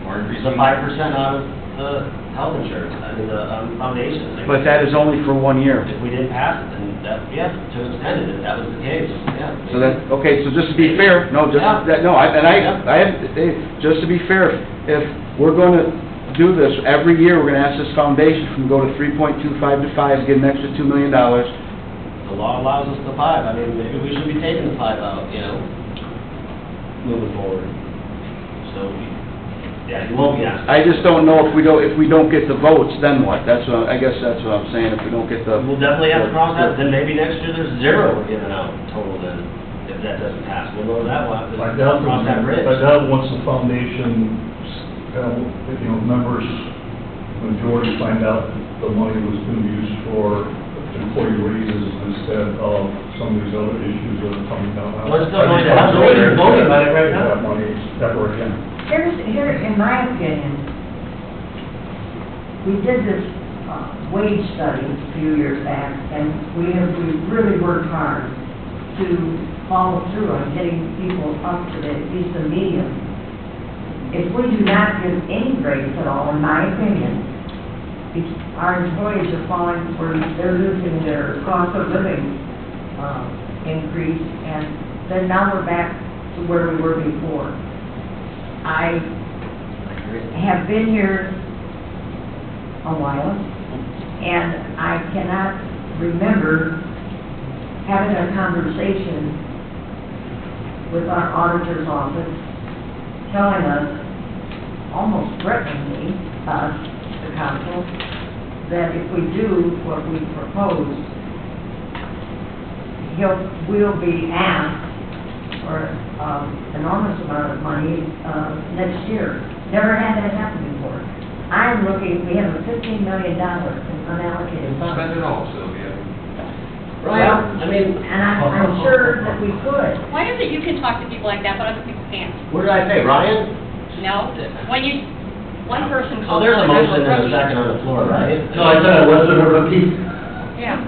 Or the increasing. 5% out of the health insurance, the foundation. But that is only for 1 year. If we didn't pass it, then to extend it, if that was the case, yeah. So so just to be fair, just to be fair, if we're gonna do this, every year, we're gonna ask this foundation from go to 3.25 to 5, get an extra $2 million. The law allows us the 5, maybe we should be taking the 5 out, moving forward. So, you won't be asked. I just don't know if we don't get the votes, then what? I guess that's what I'm saying, if we don't get the. We'll definitely have to cross that, then maybe next year there's 0 we're giving out total then, if that doesn't pass. We'll know that, we'll have to cross that bridge. I doubt once the foundation, members, majority find out the money was going to be used for employee raises instead of some of these other issues that are coming down. Well, it's still going to have voting about it right now. That money ever again. Here, in my opinion, we did this wage study a few years back, and we really worked hard to follow through on getting people up to at least the medium. If we do not give any grades at all, in my opinion, our employees are falling, or they're losing their cost of living, increase, and then now we're back to where we were before. I have been here a while, and I cannot remember having a conversation with our auditor's office telling us, almost threateningly, us, the council, that if we do what we propose, we'll be asked for enormous amount of money next year. Never had that happen before. I'm looking, we have a $15 million in unallocated funds. Spend it all, Sylvia. Well, I mean, and I'm sure that we could. Why is it you can talk to people like that, but other people can't? What did I say, Ryan? No, when you, one person So calls. there's a another motion and a rookie. second on the floor, right? No, I said I wasn't a rookie. Yeah.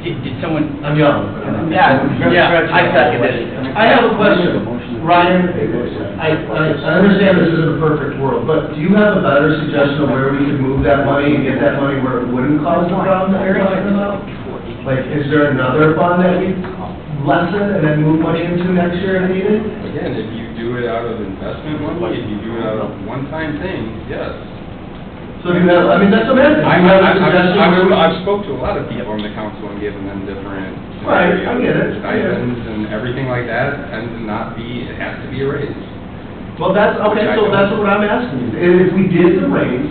Did someone? I'm young. Yeah, I seconded it. I have a question. Ryan, I understand this isn't a perfect world, but do you have a better suggestion of where we could move that money and get that money where it wouldn't cause the problem that you're talking about? Like, is there another fund that we lessen and then move money into next year if needed? Again, if you do it out of investment money, if you do it out of one-time thing, yes. So do you have, I mean, that's amazing. Do you have a suggestion? where we- I've spoke to a lot of people on the council and given them different Right, I get scenarios, it, I get it. stipends and everything like that, it tends to not be, it has to be a raise. Well, that's, okay, so that's what I'm asking you. If we did the raise,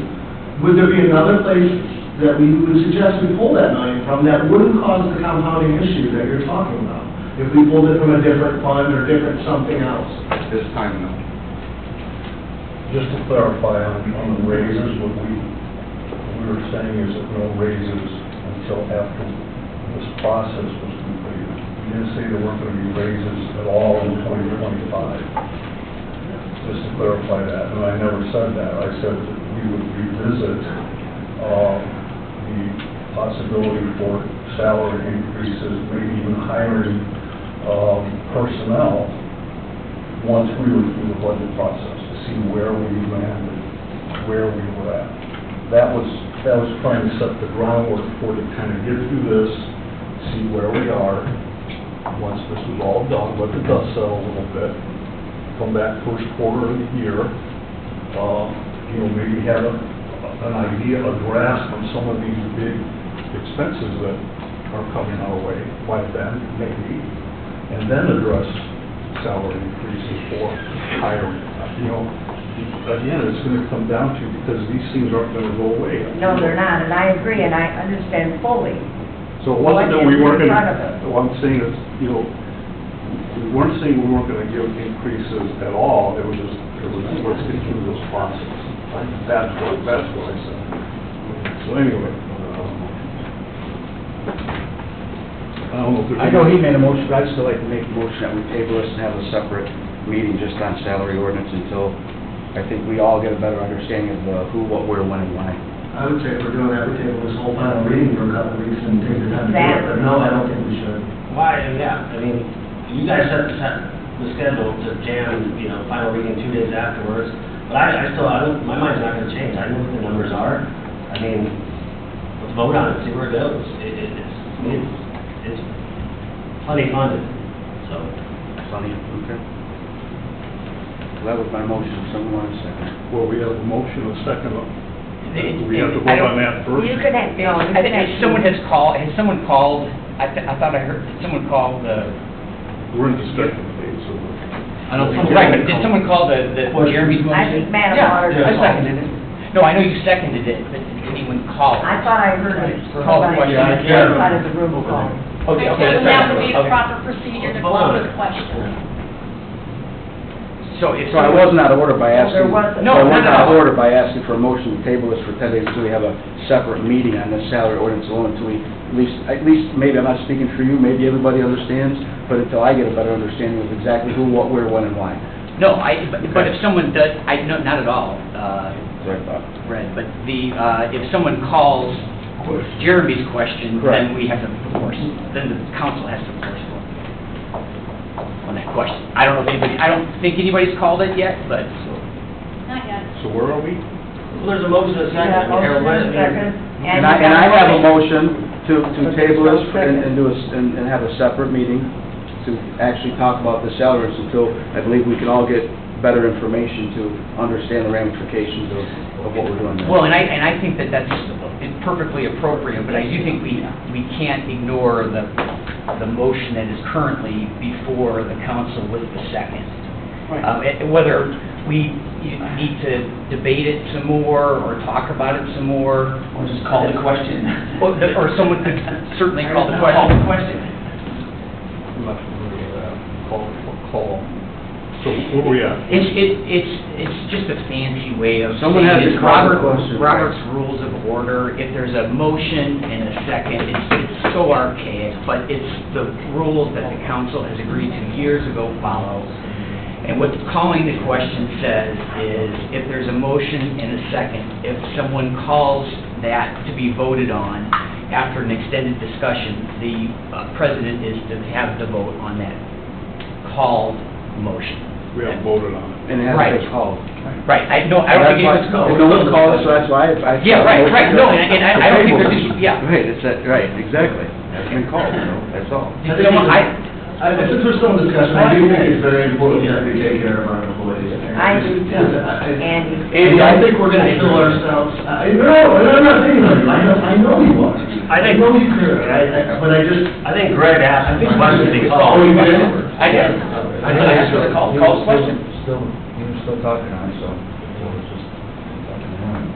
would there be another place that we would suggest we pull that money from that wouldn't cause the compounding issue that you're talking about? If we pulled it from a different fund or different something else? At this time, no. Just to clarify on the raises, what we were saying is that no raises until after this process was completed. We didn't say there weren't going to be raises at all in 2025. Just to clarify that, and I never said that. I said that we would revisit the possibility for salary increases, maybe even hiring personnel once we were through the budget process to see where we landed, where we were at. That was trying to set the groundwork for to kind of get through this, see where we are. Once this was all done, let the dust settle a little bit, come back first quarter of the year, maybe have an idea, a grasp on some of these big expenses that are coming our way by then, maybe, and then address salary increases for hiring. Again, it's going to come down to, because these things aren't going to go away. No, they're not, and I agree, and I understand fully. So it wasn't that we weren't going What is in front of us? to, what I'm saying is, we weren't saying we weren't going to give increases at all, it was just, let's get through this process. That's what I said. So anyway, I don't know if there's... I know he made a motion, but I'd still like to make a motion that we table this and have a separate meeting just on salary ordinance until I think we all get a better understanding of who, what, where, when, and why. I would say if we're doing that, we table this whole final reading for a couple of weeks and take the time to do it, but no, I don't think we should. Why, yeah, I mean, you guys set the schedule to jam, final reading 2 days afterwards, but I still, my mind's not gonna change, I know what the numbers are. I mean, let's vote on it, see where it goes. It's plenty funded, so. Funny, okay. That was my motion, someone want a second? Well, we have a motion, a second. We have to I vote on don't- that first. You could have, no, you I could think have. someone has called, I thought I heard, did someone call the, We're in discussion phase, so... I don't think, right, but did someone call the Jeremy's motion? I think Madam Yeah, Auditor I called. seconded it. No, I know you seconded it, but did anyone call? I thought I heard it. Oh, Somebody yeah, on the yeah. other side of the room called. Okay, So that's that would be a okay. proper procedure to call the question. So if So I wasn't out of order by asking. There wasn't. No, I wasn't no, no. out of order by asking for a motion to table this for 10 days until we have a separate meeting on this salary ordinance alone, until we, at least, maybe I'm not speaking for you, maybe everybody understands, but until I get a better understanding of exactly who, what, where, when, and why. No, but if someone does, no, not at all, So I thought. Red, but if someone calls Jeremy's question, Correct. then we have to, of course, then the council has to, of course, vote on that question. I don't think anybody's called it yet, but. Not yet. So where are we? Well, there's a motion and a second. Yeah, motion and a second. And I have a motion to table this and do and have a separate meeting to actually talk about the salaries until I believe we can all get better information to understand the ramifications of what we're doing there. Well, and I think that that's perfectly appropriate, but I do think we can't ignore the motion that is currently before the council with the second. Whether we need to debate it some more or talk about it some more. Or just call the question. Or someone could certainly call the question. Call the question. I'm not familiar with that. Call. So where are we at? It's just a fancy way of Someone saying has to it's call the question. Robert's Rules of Order. If there's a motion and a second, it's so archaic, but it's the rules that the council has agreed to years ago follow. And what calling the question says is, if there's a motion and a second, if someone calls that to be voted on after an extended discussion, the president is to have the vote on that called motion. We haven't voted on it. And it has to be called. Right, I don't think it was called. If no one called it, so that's why I. Yeah, right, no, and I don't think there's, yeah. Right, right, exactly. It's been called, that's all. Since we're still in discussion, I do think it's very important that we take care of our employees. I do too, Andy. Andy, I think we're gonna kill ourselves. No, I'm not saying that. I know you are. I know you could, but I think Greg asked the question to be Oh, called. you did? I did. I did ask for the call the question. You're still talking on it, so it's just talking around.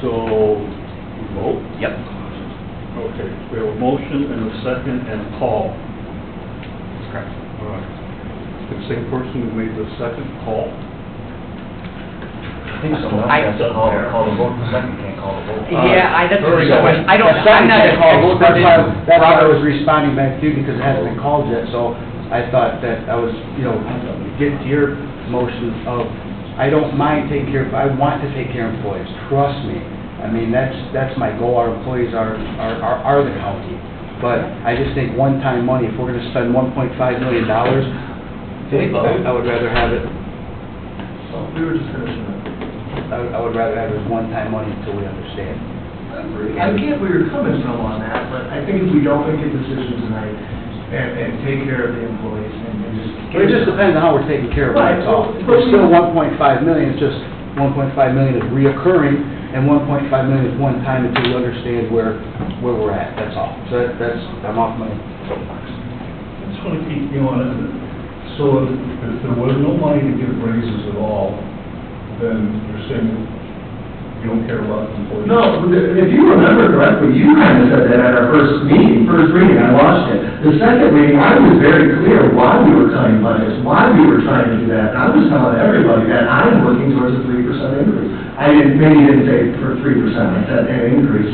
So, we vote? Yep. Okay, we have a motion and a second and a call. That's correct. All right. The same person who made the second call? I think someone else has to call the vote, the second can't call the vote. Yeah, that's a very good question. I'm not That's an why, expert that's why I was responding back to you, because it hasn't been called yet, so I thought that I was, getting to your motion of, I don't mind taking care of, I want to take care of employees, trust me. I mean, that's my goal, our employees are the county. But I just think one-time money, if we're gonna spend $1.5 million, I would rather have it, We were just finishing up. I would rather have it as one-time money until we understand. I get where you're coming from on that, but I think if we don't make a decision tonight and take care of the employees and just. It just depends on how we're taking care of it, that's all. Right. It's still 1.5 million, it's just 1.5 million is reoccurring, and 1.5 million is one time until we understand where we're at, that's all. So that's, I'm off my soapbox. I just want to keep you on it. So if there was no money to give raises at all, then you're saying you don't care about the employees? No, if you remember correctly, you kind of said that at our first reading, I watched it. The second reading, I was very clear why we were cutting budgets, why we were trying to do that. And I was telling everybody that I'm working towards a 3% increase. Maybe didn't say for 3%, I said an increase.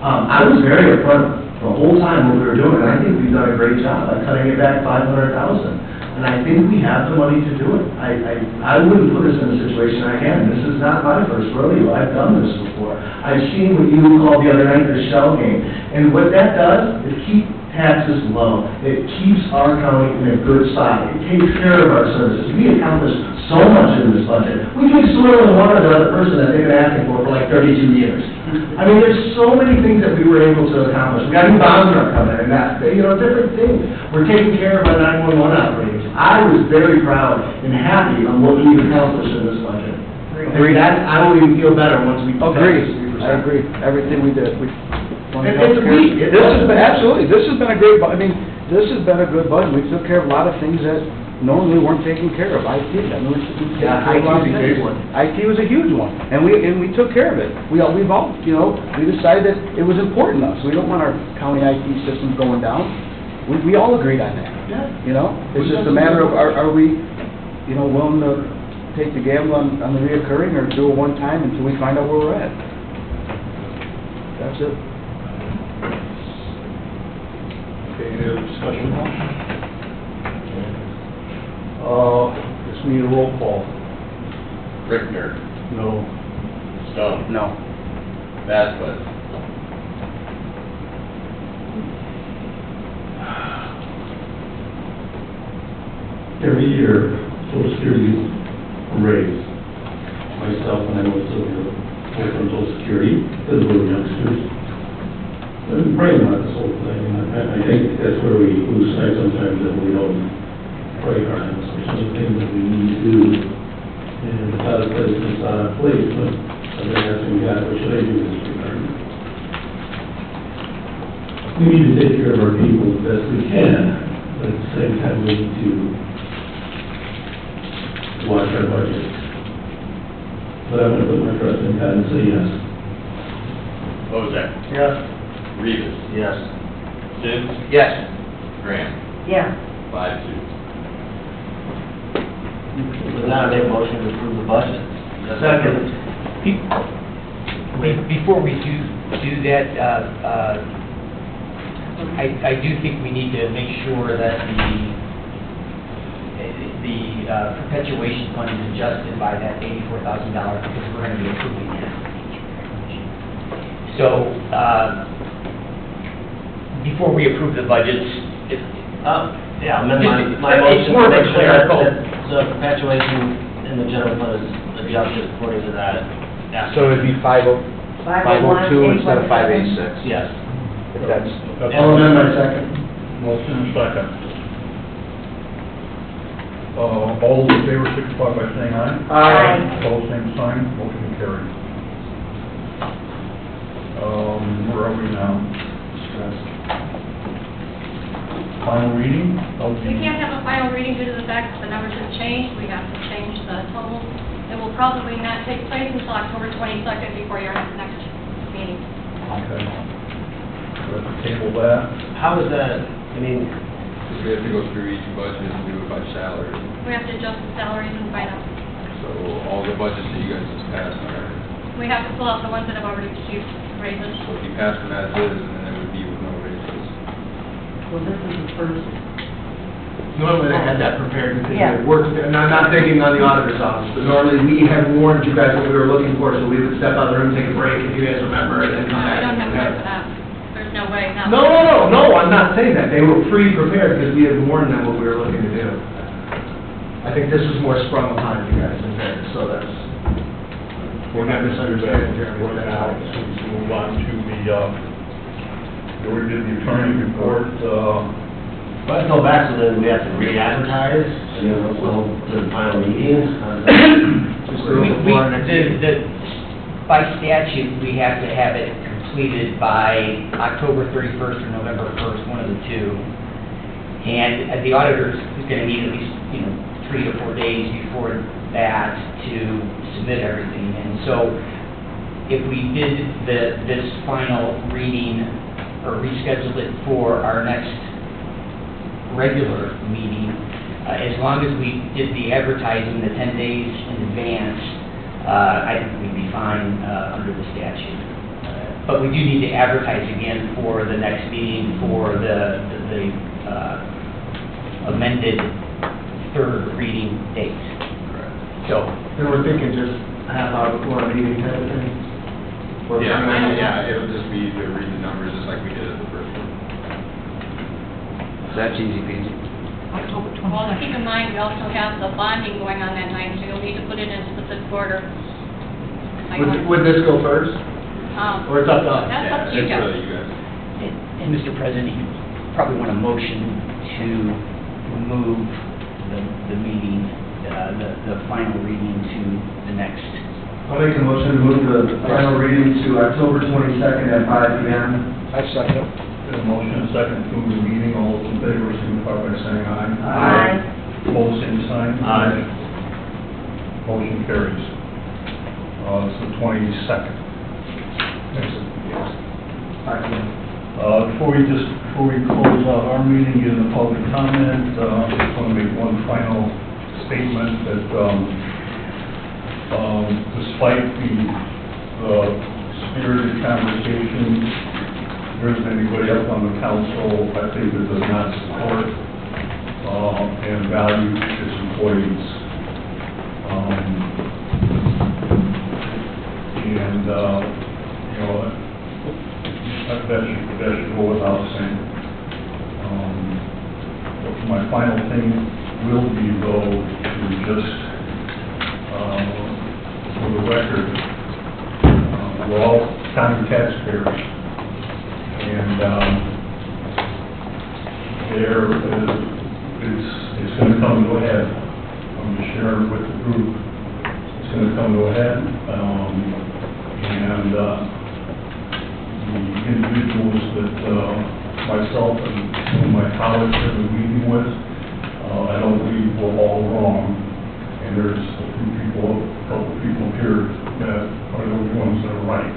I was very upfront the whole time when we were doing it. I think we've done a great job by cutting it back $500,000. And I think we have the money to do it. I wouldn't put us in a situation, again, this is not my first rodeo, I've done this before. I've seen what you called the other night the shell game. And what that does is keep taxes low. It keeps our county in a good spot. It takes care of our services. We accomplished so much in this budget. We took soil and water to the other person that they've been asking for like 32 years. I mean, there's so many things that we were able to accomplish. We got new bonds truck coming, and that's, different things. We're taking care of our 911 operations. I was very proud and happy on what we've accomplished in this budget. Agreed. I will even feel better once we. Agreed, I agree, everything we did, It's weak. This has been, absolutely, this has been a great, this has been a good budget, we took care of a lot of things that normally weren't taken care of, IT, I mean, we took care of a lot of IT was a big things. one. IT was a huge one, and we took care of it. We've all, we decided that it was important to us, we don't want our county IT systems going down. We all agreed on that. Yeah. It's just a matter of, are we, willing to take the gamble on the reoccurring, or do it one time until we find out where we're at? That's it. Okay, any other discussion? Just need a roll call. Rickner, No. Stone, No. Vasquez, Every year, Social Security raise by myself, and I know it's a little open to security, because we're youngsters. I've been praying about this whole thing, and I think that's where we lose sight sometimes, that we don't pray hard on some of the things that we need to do. And God has placed us on our plate, but I've been asking God, what should I do in this regard? We need to take care of our people as best we can, but at the same time, we need to watch our budget. But I'm gonna put my trust in God and say yes. Bozak. Yes. Rivas. Yes. Sims. Yes. Graham. Yeah. 5-2. With that, I make a motion to approve the budget. Second. Before we do that, I do think we need to make sure that the perpetuation fund is adjusted by that $84,000 because we're going to be approving that. So, before we approve the budgets, Yeah, amend my It's motion. more of a to make sure that clerical. The perpetuation in the general fund is adjusted according to that. So it'd be 502 instead of 586. Yes. If that's, I'll amend my second. Motion and second. All those in favor signify by saying aye. Aye. Opposed, same sign, motion carried. Where are we now? Final reading of the... We can't have a final reading due to the fact that the numbers have changed. We have to change the total. It will probably not take place until October 22nd before your next meeting. Okay. We have to table that. How is that, I mean, Because we have to go through each budget and do it by salary. We have to adjust the salaries and find out. So all the budgets that you guys just passed are, We have to pull out the ones that have already received raises. so if you pass them as is, then it would be with no raises. Well, this is the first. Normally they had that prepared because Yeah. we worked, and I'm not thinking on the auditor's office, but normally we had warned you guys what we were looking for, so we would step out of the room, take a break, if you guys remember, and then No, come we back. don't have time for that. There's no way, no. No, I'm not saying that. They were pre-prepared because we had warned them what we were looking to do. I think this was more sprung upon you guys in fairness, so that's, we're not misunderstanding, Jeremy. Work out, so we can move on to the, we already did the attorney report, let's go back, so then we have to re-advertise, and then we'll do the final meetings. How does that- Just do it before our next meeting. By statute, we have to have it completed by October 31st or November 1st, one of the two. And the auditor is going to need at least, 3 to 4 days before that to submit everything. And so if we did this final reading or rescheduled it for our next regular meeting, as long as we did the advertising the 10 days in advance, I think we'd be fine under the statute. But we do need to advertise again for the next meeting for the amended third reading date. So, And we're thinking just a half hour before our meeting type of thing? Yeah, it'll just be to read the numbers just like we did at the first one. that's easy peasy. Well, keep in mind, we also have the bonding going on that night, so you'll need to put it in a specific order. Would this go first? Or it's up to us? That's up to you It's guys. really you guys. and Mr. President, you probably want a motion to move the meeting, the final reading to the next. I'll make a motion to move the final reading to October 22nd at 5 p.m. I second it. a motion and a second to move the meeting, all those in favor signify by saying aye. Aye. Opposed, same sign. Aye. Motion carries. It's the 22nd. Before we close out our meeting, get into public comment, I just want to make one final statement that, despite the spirited conversation, there isn't anybody else on the council, I think, that does not support, and value its employees. That should go without saying. My final thing will be, though, to just, for the the record, we're all county taxpayers. And it's going to come to a head. I'm just sharing with the group. It's going to come to a head. And the individuals that myself and some of my colleagues have been meeting with, I don't believe we're all wrong. And there's a couple people here that are the only ones that are right.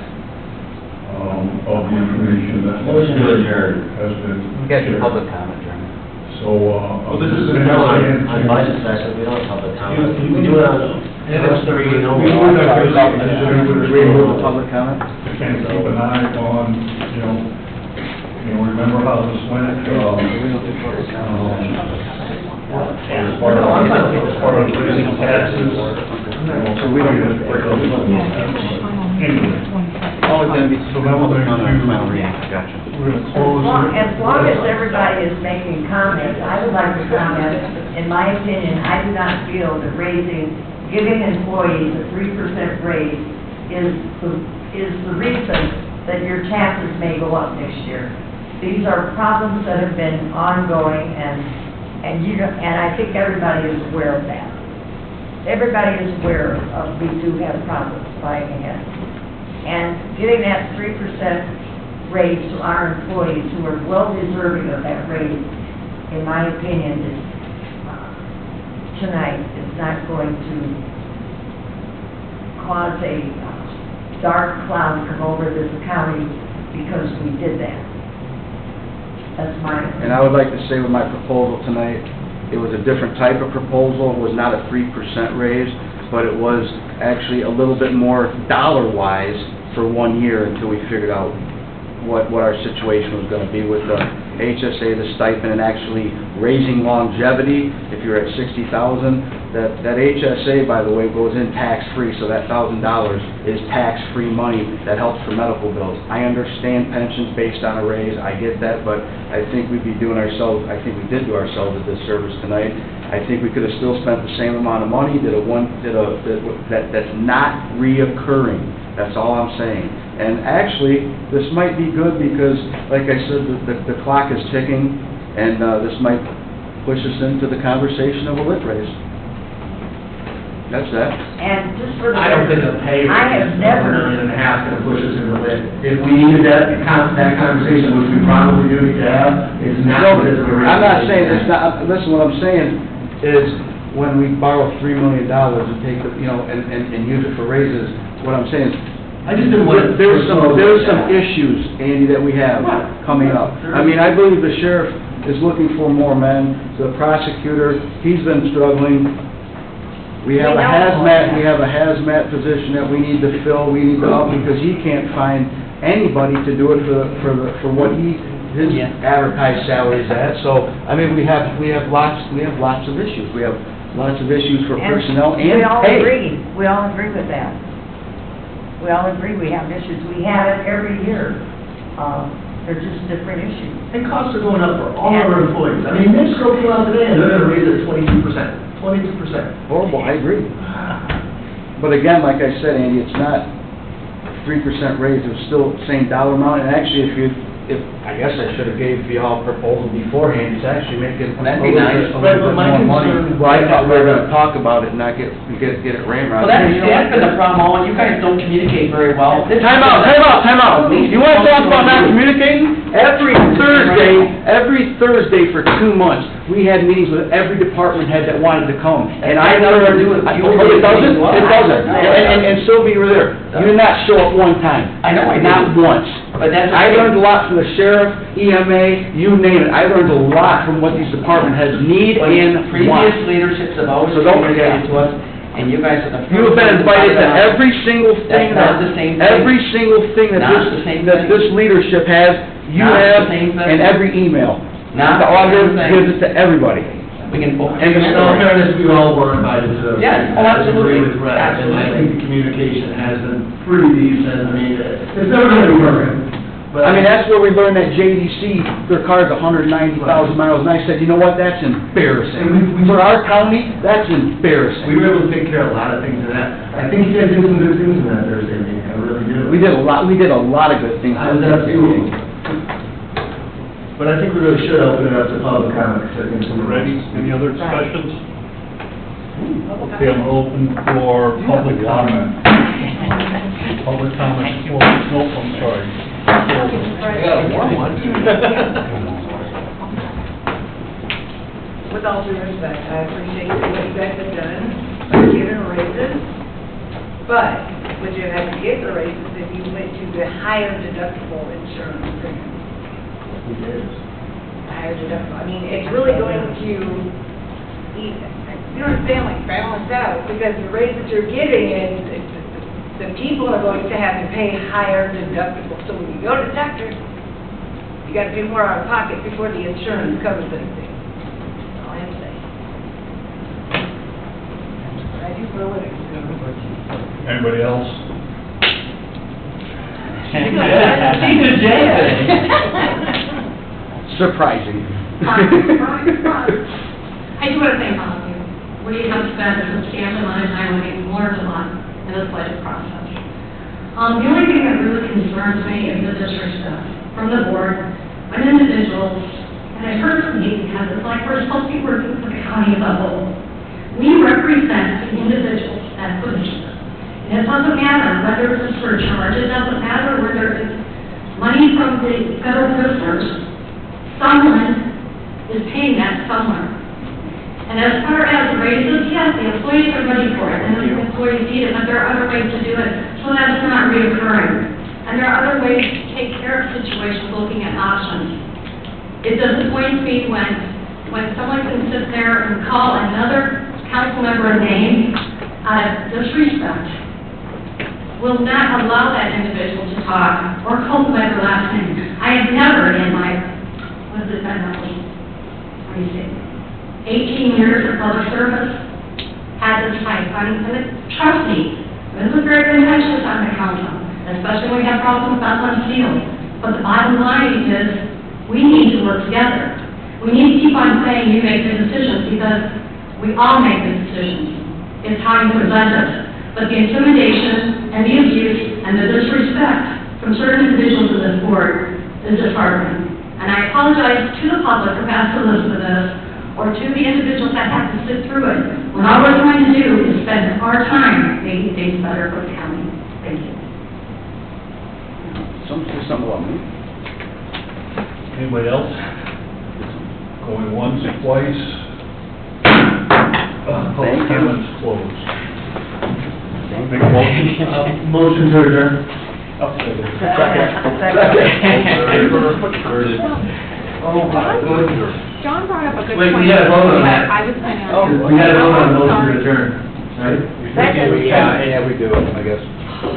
Of the information that Motion to adjourn. has been You got your shared. public comment, Jeremy. So, Well, this is No, on budget session, we don't have public comment. We do it on first reading only. Remove the public comment? Can't keep an eye on, remember how this went? As part of raising taxes. So we don't get Anyway. Oh, it's gonna be, So that will make final reading, gotcha. We're gonna close it. As long as everybody is making comments, I would like to comment, in my opinion, I do not feel that giving employees a 3% raise is the reason that your taxes may go up next year. These are problems that have been ongoing, and I think everybody is aware of that. Everybody is aware of we do have problems buying ahead. And giving that 3% raise to our employees who are well deserving of that raise, in my opinion, is, tonight is not going to cause a dark cloud come over this county because we did that. That's my opinion. And I would like to say with my proposal tonight, it was a different type of proposal. It was not a 3% raise, but it was actually a little bit more dollar-wise for 1 year until we figured out what our situation was going to be with the HSA, the stipend, and actually raising longevity. If you're at $60,000, that HSA, by the way, goes in tax-free, so that $1,000 is tax-free money that helps for medical bills. I understand pensions based on a raise, I get that, but I think we'd be doing ourselves, I think we did do ourselves a disservice tonight. I think we could have still spent the same amount of money, that's not reoccurring. That's all I'm saying. And actually, this might be good because, like I said, the clock is ticking, and this might push us into the conversation of a lit raise. That's that. And just for the I don't think a pay I have raise of never, $1.5 million going to push us into lit. If we needed that conversation, which we probably do need to have, it's not. No, I'm not saying it's not, listen, what I'm saying is, when we borrow $3 million and take the, and use it for raises, what I'm saying is, I just didn't want to. there's some issues, Andy, that we have coming up. I mean, I believe the sheriff is looking for more men, the prosecutor, he's been struggling. We have a hazmat position that we need to fill, we need to up, because he can't find anybody to do it for what his advertised salary is at. So, I mean, we have lots of issues. We have lots of issues for personnel and pay. We all agree with that. We all agree we have issues. We have it every year. They're just different issues. And costs are going up for all of our employees. I mean, Mexico came out today and they're going to raise it 22%. 22%. Horrible, I agree. But again, like I said, Andy, it's not 3% raise, it's still the same dollar amount. And actually, if I guess I should have gave you all a proposal beforehand, it's actually making That'd be nice. a little bit more money. Well, I thought we were gonna talk about it and not get it rammed. Well, that's been the problem, Owen, you guys don't communicate very well. Time out. You wanna talk about not communicating? Every Thursday for 2 months, we had meetings with every department head that wanted to come. And I learned, it doesn't? And Sylvia, you were there. You did not show up one time. I know I didn't. Not once. But that's I learned a lot from the sheriff, EMA, you name it. I learned a lot from what these department heads need and Previous want. leaderships have always So don't communicated forget. to us, and you guys are the first. You have been invited to every single thing That's not the same thing. every single thing that Not the same that thing. this leadership has, you Not the have, same thing. and every email. Not The the auditor same thing. gives it to everybody. We can. And in all fairness, we all were invited to. Yes, oh, I absolutely. agree with Brett, and I Absolutely. think the communication has been pretty decent. I mean, it's never going to be perfect, I mean, that's where we learned that JDC, their car's 190,000 miles, and I said, you know what, that's embarrassing. For our county, that's embarrassing. We were able to take care of a lot of things in that. I think you guys did some good things in that Thursday meeting, I really do. We did a lot of good things. I was at school. But I think we really should open it up to public comment, because I think some. Ready? Any other discussions? Okay, I'm open for public comment. Public comment, no, I'm sorry. I got a warm one. With all due respect, I appreciate what you guys have done, by giving raises, but would you have to give the raises if you went to the higher deductible insurance premium? We did. Higher deductible, I mean, it's really going to eat, you know what I'm saying, like balance out, because the raise that you're giving is, the people are going to have to pay higher deductible. So when you go to the doctor, you got to pay more out of pocket before the insurance covers anything. That's all I have to say. I do for a living. Anybody else? She's a J. Surprising. I do want to thank all of you. We have spent a substantial amount of time looking more than one in this budget process. The only thing that really concerns me is the disrespect from the board and individuals, and it hurts me because it's like we're supposed to be working for the county as a whole. We represent the individuals at positions. And it doesn't matter whether it's a surcharge, it doesn't matter whether it's money from the federal prisoners. Someone is paying that somewhere. And as far as raises, yes, the employees are ready for it, and the employees need it, but there are other ways to do it, so that's not reoccurring. And there are other ways to take care of situations, looking at options. It disappoints me when someone can sit there and call another council member a name out of disrespect. Will not allow that individual to talk or call them by their last name. I have never in my, what is it, let me see, 18 years of public service, had this type. Trust me, this is very contentious on the council, especially when we have problems with on steel. But the bottom line is, we need to work together. We need to keep on saying you make the decisions, because we all make the decisions. It's how you present it. But the intimidation and the abuse and the disrespect from certain individuals in this board is disheartening. And I apologize to the public who has to listen to this, or to the individuals that have to sit through it, when all we're trying to do is spend our time making things better for the county. Thank you. Something about me. Anybody else? Going once, twice? Public comments closed. Make a motion. Motion to adjourn. Oh, my goodness. John brought up a good Wait, point. we gotta vote on that. I was planning Oh, on. we gotta vote on a motion to adjourn, right? Yeah, we do, I guess.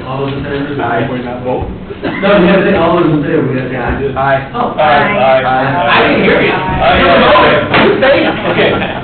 All those in favor? Aye. We not vote? No, we gotta say all those in favor, we gotta say aye. Aye. Oh, Aye. I didn't hear you. Aye. Okay.